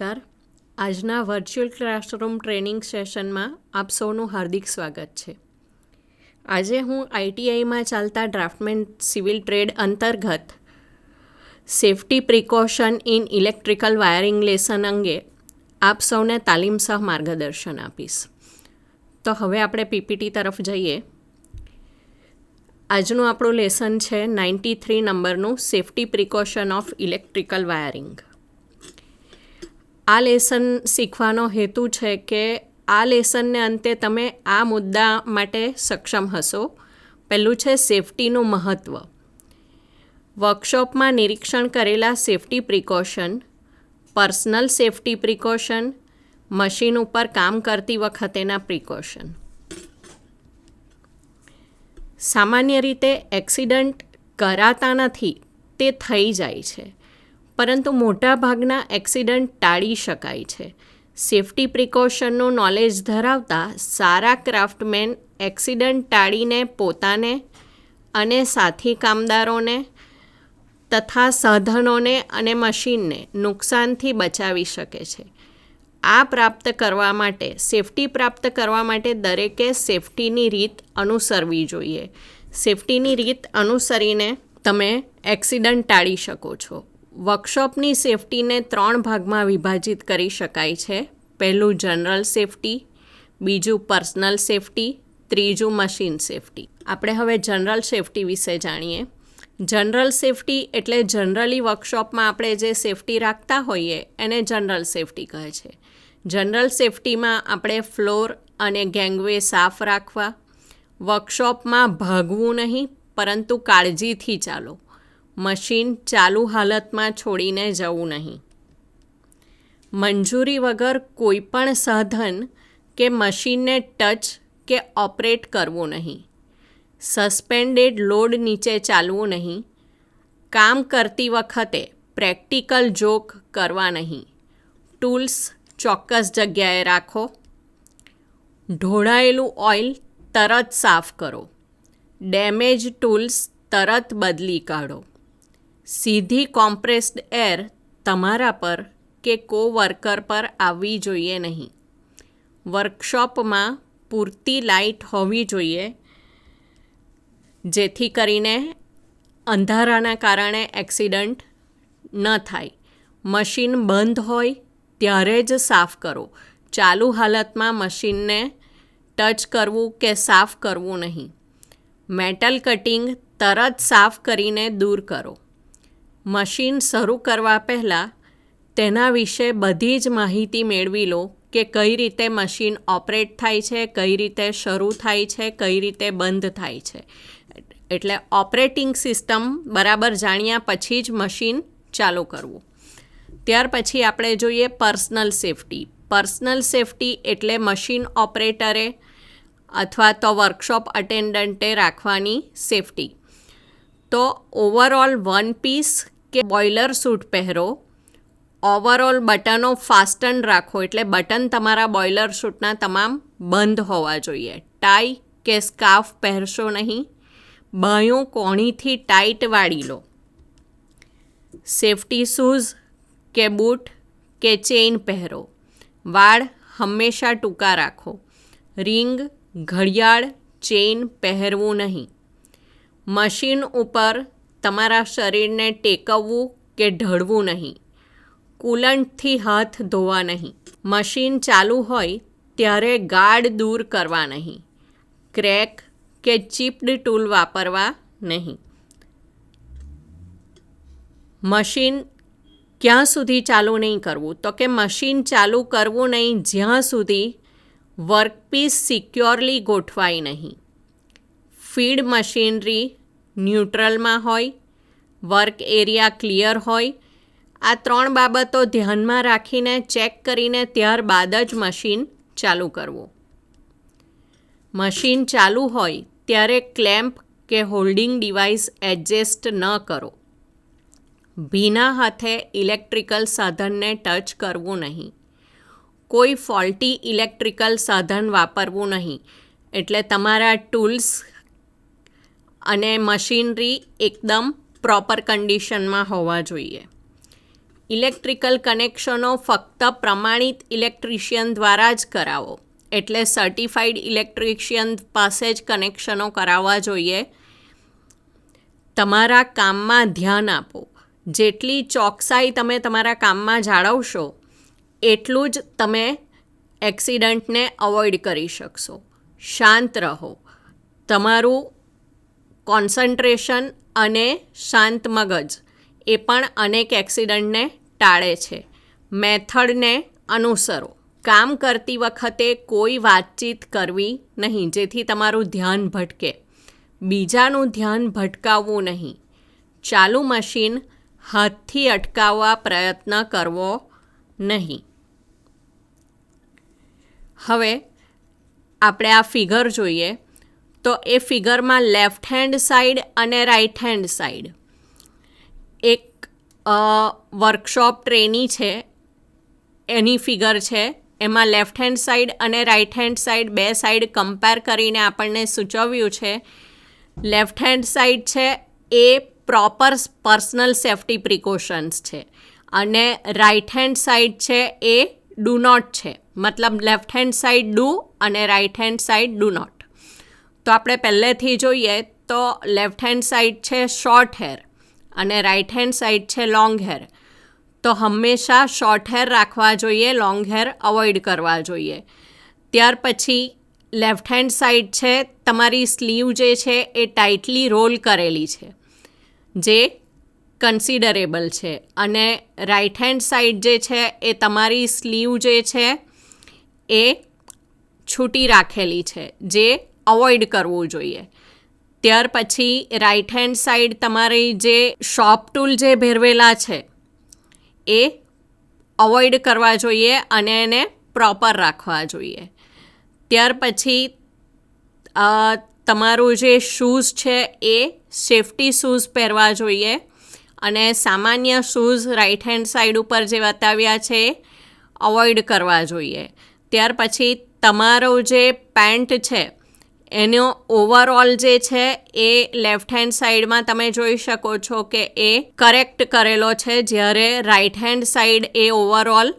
નમસ્કાર. આજના virtual classroom training સેશનમાં આપ સૌનું હાર્દિક સ્વાગત છે. આજે હું ITIમાં ચાલતા ડ્રાફ્ટમેન સિવિલ ટ્રેડ અંતર્ગત safety precaution in electrical wiring lesson અંગે આપ સૌને તાલીમસહ માર્ગદર્શન આપીશ. તો હવે આપણે PPT તરફ જઈએ. આજનું આપણું લેસન છે 93 નંબરનું safety precaution of electrical wiring. આ લેસન શીખવાનો હેતુ છે કે આ લેસનને અંતે તમે આ મુદ્દા માટે સક્ષમ હશો. પહેલું છે સેફ્ટીનું મહત્ત્વ. વર્કશોપમાં નિરીક્ષણ કરેલા safety precaution, personal safety precaution, machine ઉપર કામ કરતી વખતેના પ્રિકોશન. સામાન્ય રીતે એક્સિડન્ટ કરાતા નથી, તે થઈ જાય છે, પરંતુ મોટાભાગના એક્સિડન્ટ ટાળી શકાય છે. સેફ્ટી પ્રિકોશનનું નોલેજ ધરાવતા સારા ક્રાફ્ટમેન એક્સિડન્ટ ટાળીને પોતાને અને સાથી કામદારોને તથા સાધનોને અને મશીનને નુકસાનથી બચાવી શકે છે. આ પ્રાપ્ત કરવા માટે, સેફ્ટી પ્રાપ્ત કરવા માટે દરેકે સેફ્ટીની રીત અનુસરવી જોઈએ. સેફ્ટીની રીત અનુસરીને તમે એક્સિડન્ટ ટાળી શકો છો. વર્કશોપની સેફ્ટીને 3 ભાગમાં વિભાજિત કરી શકાય છે. પહેલું જનરલ સેફ્ટી, બીજું પર્સનલ સેફ્ટી, ત્રીજું મશીન સેફ્ટી. આપણે હવે જનરલ સેફ્ટી વિશે જાણીએ. જનરલ સેફ્ટી એટલે જનરલી વર્કશોપમાં આપણે જે સેફ્ટી રાખતા હોઈએ એને જનરલ સેફ્ટી કહે છે. જનરલ સેફ્ટીમાં આપણે ફ્લોર અને ગેંગવે સાફ રાખવા, વર્કશોપમાં ભાગવું નહીં પરંતુ કાળજીથી ચાલો, મશીન ચાલુ હાલતમાં છોડીને જવું નહીં, મંજૂરી વગર કોઈપણ સાધન કે મશીનને ટચ કે ઓપરેટ કરવું નહીં, સસ્પેન્ડેડ લોડ નીચે ચાલવું નહીં, કામ કરતી વખતે પ્રેક્ટિકલ જોક કરવા નહીં, ટૂલ્સ ચોક્કસ જગ્યાએ રાખો, ઢોળાયેલું ઓઇલ તરત સાફ કરો, ડેમેજ ટૂલ્સ તરત બદલી કાઢો, સીધી કોમ્પ્રેસ્ડ એર તમારા પર કે કોવર્કર પર આવવી જોઈએ નહીં, વર્કશોપમાં પૂરતી લાઇટ હોવી જોઈએ જેથી કરીને અંધારાના કારણે એક્સિડન્ટ ન થાય, મશીન બંધ હોય ત્યારે જ સાફ કરો, ચાલુ હાલતમાં મશીનને ટચ કરવું કે સાફ કરવું નહીં, મેટલ કટિંગ તરત સાફ કરીને દૂર કરો, મશીન શરૂ કરવા પહેલાં તેના વિશે બધી જ માહિતી મેળવી લો કે કઈ રીતે મશીન ઓપરેટ થાય છે, કઈ રીતે શરૂ થાય છે, કઈ રીતે બંધ થાય છે. એટલે ઓપરેટિંગ સિસ્ટમ બરાબર જાણ્યા પછી જ મશીન ચાલુ કરવું. ત્યાર પછી આપણે જોઈએ પર્સનલ સેફ્ટી. પર્સનલ સેફ્ટી એટલે મશીન ઓપરેટરે અથવા તો વર્કશોપ અટેન્ડન્ટે રાખવાની સેફ્ટી. તો ઓવરઓલ વન પીસ કે બોઇલર સૂટ પહેરો, ઓવરઓલ બટનો ફાસ્ટન રાખો એટલે બટન તમારા બોઇલર સૂટના તમામ બંધ હોવા જોઈએ, ટાઈ કે સ્કાર્ફ પહેરશો નહીં, બાંયું કોણીથી ટાઈટ વાળી લો, સેફ્ટી શૂઝ કે બૂટ કે ચેઇન પહેરો, વાળ હંમેશા ટૂંકા રાખો, રિંગ, ઘડિયાળ, ચેઇન પહેરવું નહીં, મશીન ઉપર તમારા શરીરને ટેકવવું કે ઢળવું નહીં, કૂલન્ટથી હાથ ધોવા નહીં, મશીન ચાલુ હોય ત્યારે ગાર્ડ દૂર કરવા નહીં, ક્રેક કે ચીપ્ડ ટૂલ વાપરવા નહીં. મશીન ક્યાં સુધી ચાલુ નહીં કરવું? તો કે મશીન ચાલુ કરવું નહીં જ્યાં સુધી વર્કપીસ સિક્યોરલી ગોઠવાય નહીં, ફીડ મશીનરી ન્યુટ્રલમાં હોય, વર્ક એરિયા ક્લિયર હોય. આ 3 બાબતો ધ્યાનમાં રાખીને ચેક કરીને ત્યારબાદ જ મશીન ચાલુ કરવું. મશીન ચાલુ હોય ત્યારે ક્લેમ્પ કે હોલ્ડિંગ ડિવાઇસ એડજસ્ટ ન કરો, ભીના હાથે ઇલેક્ટ્રિકલ સાધનને ટચ કરવું નહીં, કોઈ ફોલ્ટી ઇલેક્ટ્રિકલ સાધન વાપરવું નહીં. એટલે તમારા ટૂલ્સ અને મશીનરી એકદમ પ્રોપર કન્ડિશનમાં હોવા જોઈએ. ઇલેક્ટ્રિકલ કનેક્શનો ફક્ત પ્રમાણિત ઇલેક્ટ્રિશિયન દ્વારા જ કરાવો, એટલે સર્ટિફાઈડ ઇલેક્ટ્રિશિયન પાસે જ કનેક્શનો કરાવવા જોઈએ. તમારા કામમાં ધ્યાન આપો. જેટલી ચોકસાઈ તમે તમારા કામમાં જાળવશો એટલું જ તમે એક્સિડન્ટને અવોઇડ કરી શકશો. શાંત રહો. તમારું કોન્સન્ટ્રેશન અને શાંત મગજ એ પણ અનેક એક્સિડન્ટને ટાળે છે. મેથડને અનુસરો. કામ કરતી વખતે કોઈ વાતચીત કરવી નહીં જેથી તમારું ધ્યાન ભટકે. બીજાનું ધ્યાન ભટકાવવું નહીં. ચાલુ મશીન હાથથી અટકાવવા પ્રયત્ન કરવો નહીં. હવે આપણે આ ફિગર જોઈએ તો એ ફિગરમાં લેફ્ટ હેન્ડ સાઈડ અને રાઈટ હેન્ડ સાઈડ એક વર્કશોપ ટ્રેની છે એની ફિગર છે. એમાં લેફ્ટ હેન્ડ સાઈડ અને રાઈટ હેન્ડ સાઈડ બે સાઈડ કમ્પેર કરીને આપણને સૂચવ્યું છે. લેફ્ટ હેન્ડ સાઈડ છે એ પ્રોપર પર્સનલ સેફ્ટી પ્રિકોશન્સ છે અને રાઈટ હેન્ડ સાઈડ છે એ ડુ નોટ છે. મતલબ લેફ્ટ હેન્ડ સાઈડ ડુ અને right hand side do not. તો આપણે પહેલેથી જોઈએ તો લેફ્ટ હેન્ડ સાઈડ છે શોર્ટ હેર અને રાઈટ હેન્ડ સાઈડ છે લોંગ હેર. તો હંમેશા શોર્ટ હેર રાખવા જોઈએ, લોંગ હેર અવોઇડ કરવા જોઈએ. ત્યાર પછી લેફ્ટ હેન્ડ સાઈડ છે તમારી સ્લીવ જે છે એ ટાઇટલી રોલ કરેલી છે જે કન્સિડરેબલ છે અને રાઈટ હેન્ડ સાઈડ જે છે એ તમારી સ્લીવ જે છે એ છૂટી રાખેલી છે જે અવોઇડ કરવું જોઈએ. ત્યાર પછી રાઈટ હેન્ડ સાઈડ તમારી જે શોપ ટૂલ જે ભેરવેલા છે એ અવોઇડ કરવા જોઈએ અને એને પ્રોપર રાખવા જોઈએ. ત્યાર પછી તમારું જે શૂઝ છે એ સેફ્ટી શૂઝ પહેરવા જોઈએ અને સામાન્ય શૂઝ રાઈટ હેન્ડ સાઈડ ઉપર જે બતાવ્યા છે એ અવોઇડ કરવા જોઈએ. ત્યાર પછી તમારો જે પેન્ટ છે એનો ઓવરઓલ જે છે એ લેફ્ટ હેન્ડ સાઈડમાં તમે જોઈ શકો છો કે એ કરેક્ટ કરેલો છે, જ્યારે રાઈટ હેન્ડ સાઈડ એ ઓવરઓલ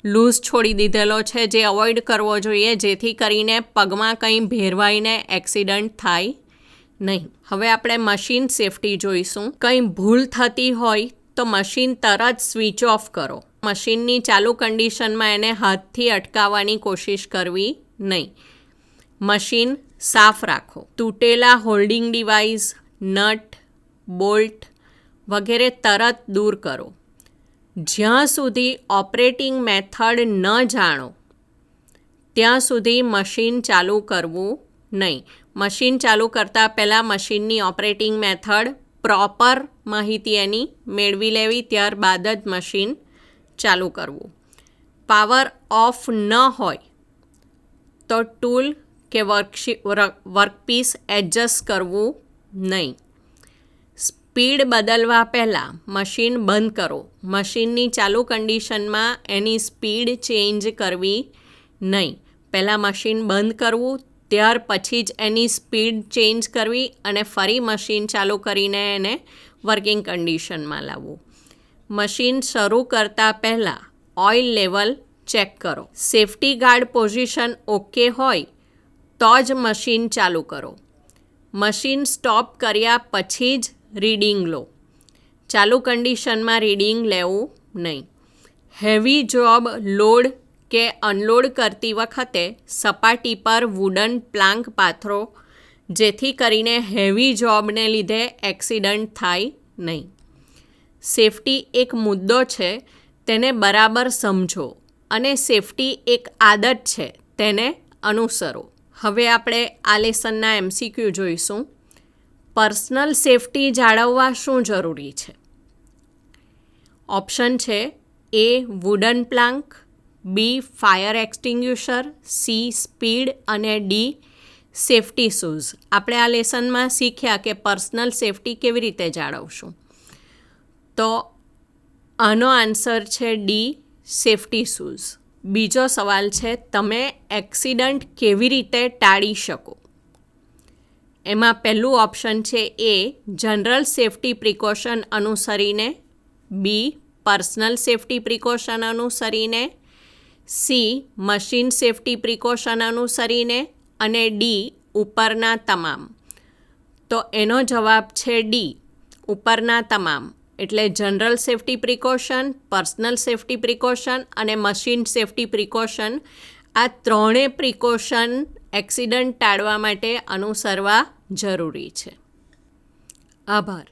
લૂઝ છોડી દીધેલો છે જે અવોઇડ કરવો જોઈએ જેથી કરીને પગમાં કંઈ ભેરવાઈને એક્સિડન્ટ થાય નહીં. હવે આપણે મશીન સેફટી જોઈશું. કંઈ ભૂલ થતી હોય તો મશીન તરત સ્વિચ ઓફ કરો. મશીનની ચાલુ કન્ડિશનમાં એને હાથથી અટકાવવાની કોશિશ કરવી નહીં. મશીન સાફ રાખો. તૂટેલા હોલ્ડિંગ ડિવાઇસ, નટ, બોલ્ટ વગેરે તરત દૂર કરો. જ્યાં સુધી ઓપરેટિંગ મેથડ ન જાણો ત્યાં સુધી મશીન ચાલુ કરવું નહીં. મશીન ચાલુ કરતાં પહેલાં મશીનની ઓપરેટિંગ મેથડ પ્રોપર માહિતી એની મેળવી લેવી, ત્યારબાદ જ મશીન ચાલુ કરવું. પાવર ઓફ ન હોય તો ટૂલ કે વર્કપીસ એડજસ્ટ કરવું નહીં. સ્પીડ બદલવા પહેલાં મશીન બંધ કરો. મશીનની ચાલુ કન્ડિશનમાં એની સ્પીડ ચેન્જ કરવી નહીં. પહેલાં મશીન બંધ કરવું, ત્યાર પછી જ એની સ્પીડ ચેન્જ કરવી અને ફરી મશીન ચાલુ કરીને એને વર્કિંગ કન્ડિશનમાં લાવવું. મશીન શરૂ કરતાં પહેલાં ઓઇલ લેવલ ચેક કરો. સેફ્ટી ગાર્ડ પોઝિશન ઓકે હોય તો જ મશીન ચાલુ કરો. મશીન સ્ટોપ કર્યા પછી જ રીડિંગ લો. ચાલુ કન્ડિશનમાં રીડિંગ લેવું નહીં. હેવી જોબ લોડ કે અનલોડ કરતી વખતે સપાટી પર વુડન પ્લાન્ક પાથરો જેથી કરીને હેવી જોબને લીધે એક્સિડન્ટ થાય નહીં. સેફટી એક મુદ્દો છે, તેને બરાબર સમજો અને સેફટી એક આદત છે, તેને અનુસરો. હવે આપણે આ લેસનના MCQ જોઈશું. પર્સનલ સેફટી જાળવવા શું જરૂરી છે? ઓપ્શન છે A wooden Planck, B fire extinguisher, C speed અને D સેફટી શૂઝ. આપણે આ લેસનમાં શીખ્યા કે પર્સનલ સેફટી કેવી રીતે જાળવશું. તો આનો આન્સર છે D સેફટી શૂઝ. બીજો સવાલ છે, તમે એક્સિડન્ટ કેવી રીતે ટાળી શકો? એમાં પહેલું ઓપ્શન છે A જનરલ સેફટી પ્રિકોશન અનુસરીને, B પર્સનલ સેફટી પ્રિકોશન અનુસરીને, સી મશીન સેફટી પ્રિકોશન અનુસરીને અને ડી ઉપરના તમામ. તો એનો જવાબ છે ડી ઉપરના તમામ. એટલે general safety precaution, personal safety precaution અને મશીન સેફટી પ્રિકોશન, આ ત્રણેય પ્રિકોશન એક્સિડન્ટ ટાળવા માટે અનુસરવા જરૂરી છે. આભાર.